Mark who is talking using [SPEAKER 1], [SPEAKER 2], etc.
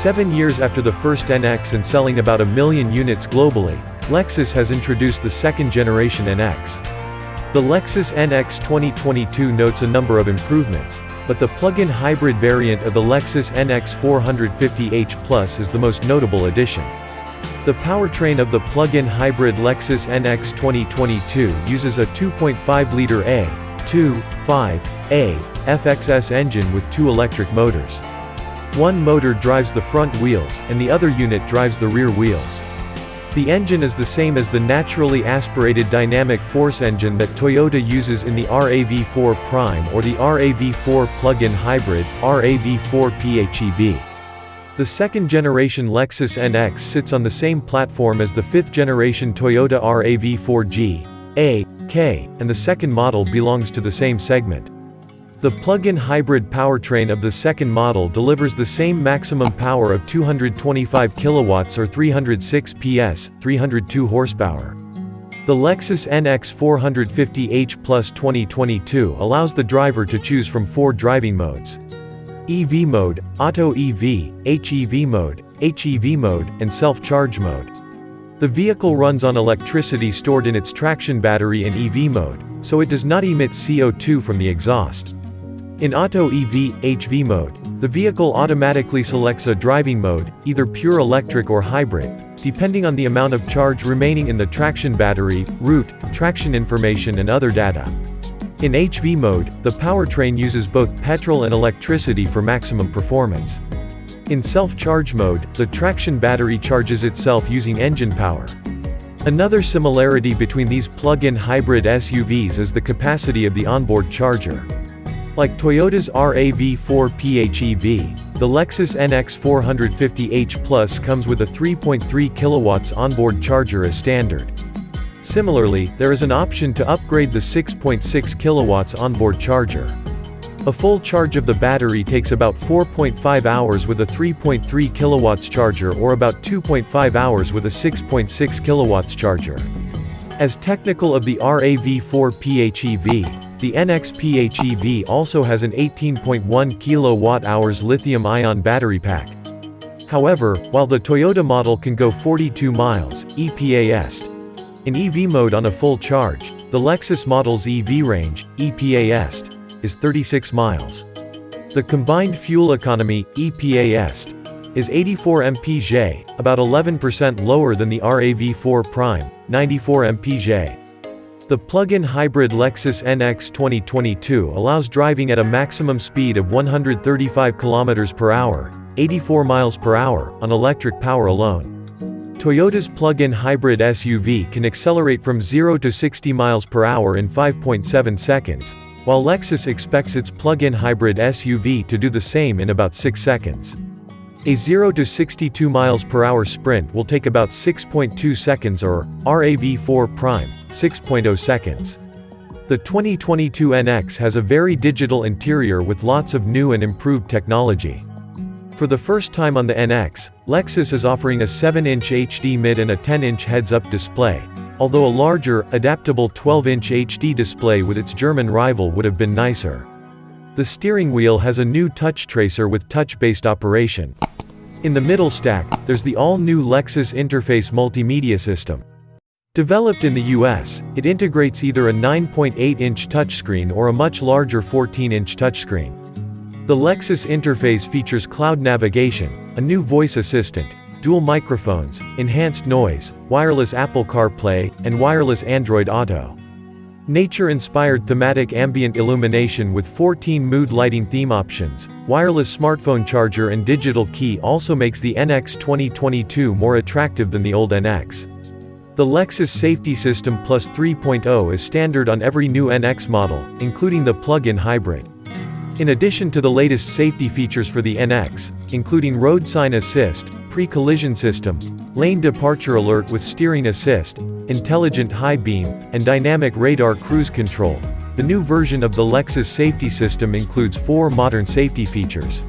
[SPEAKER 1] 7 years after the first NX and selling about 1 million units globally, Lexus has introduced the second-generation NX. The Lexus NX 2022 notes a number of improvements, but the plug-in hybrid variant of the Lexus NX 450h Plus is the most notable addition. The powertrain of the plug-in hybrid Lexus NX 2022 uses a 2.5-liter A2.5A FXS engine with 2 electric motors. One motor drives the front wheels, and the other unit drives the rear wheels. The engine is the same as the naturally aspirated dynamic force engine that Toyota uses in the RAV4 Prime or the RAV4 plug-in hybrid, RAV4 PHEV. The second-generation Lexus NX sits on the same platform as the fifth-generation Toyota RAV4G, A, K, and the second model belongs to the same segment. The plug-in hybrid powertrain of the second model delivers the same maximum power of 225 kilowatts or 306 PS, 302 horsepower. The Lexus NX 450h Plus 2022 allows the driver to choose from 4 driving modes: EV mode, Auto EV, HEV mode, HEV mode, and self-charge mode. The vehicle runs on electricity stored in its traction battery in EV mode, so it does not emit CO2 from the exhaust. In Auto EV, HV mode, the vehicle automatically selects a driving mode, either pure electric or hybrid, depending on the amount of charge remaining in the traction battery, route, traction information and other data. In HV mode, the powertrain uses both petrol and electricity for maximum performance. In self-charge mode, the traction battery charges itself using engine power. Another similarity between these plug-in hybrid SUVs is the capacity of the onboard charger. Like Toyota's RAV4 PHEV, the Lexus NX 450h Plus comes with a 3.3 kilowatts onboard charger as standard. Similarly, there is an option to upgrade the 6.6 kilowatts onboard charger. A full charge of the battery takes about 4.5 hours with a 3.3 kilowatts charger or about 2.5 hours with a 6.6 kilowatts charger. As technical of the RAV4 PHEV, the NX PHEV also has an 18.1 kWh lithium-ion battery pack. However, while the Toyota model can go 42 miles, EPA est. In EV mode on a full charge, the Lexus model's EV range, EPA est, is 36 miles. The combined fuel economy, EPA est, is 84 mpg, about 11% lower than the RAV4 Prime, 94 mpg. The plug-in hybrid Lexus NX 2022 allows driving at a maximum speed of 135 km per hour, 84 miles per hour, on electric power alone. Toyota's plug-in hybrid SUV can accelerate from 0 to 60 miles per hour in 5.7 seconds, while Lexus expects its plug-in hybrid SUV to do the same in about 6 seconds. A 0 to 62 miles per hour sprint will take about 6.2 seconds or, RAV4 Prime, 6.0 seconds. The 2022 NX has a very digital interior with lots of new and improved technology. For the first time on the NX, Lexus is offering a 7-inch HD mid and a 10-inch heads-up display, although a larger, adaptable 12-inch HD display with its German rival would have been nicer. The steering wheel has a new touch tracer with touch-based operation. In the middle stack, there's the all-new Lexus Interface multimedia system. Developed in the US, it integrates either a 9.8-inch touchscreen or a much larger 14-inch touchscreen. The Lexus Interface features cloud navigation, a new voice assistant, dual microphones, enhanced noise, wireless Apple CarPlay, and wireless Android Auto. Nature-inspired thematic ambient illumination with 14 mood lighting theme options, wireless smartphone charger and digital key also makes the NX 2022 more attractive than the old NX. The Lexus Safety System Plus 3.0 is standard on every new NX model, including the plug-in hybrid. In addition to the latest safety features for the NX, including road sign assist, pre-collision system, lane departure alert with steering assist, intelligent high beam, and dynamic radar cruise control, the new version of the Lexus Safety System includes 4 modern safety features.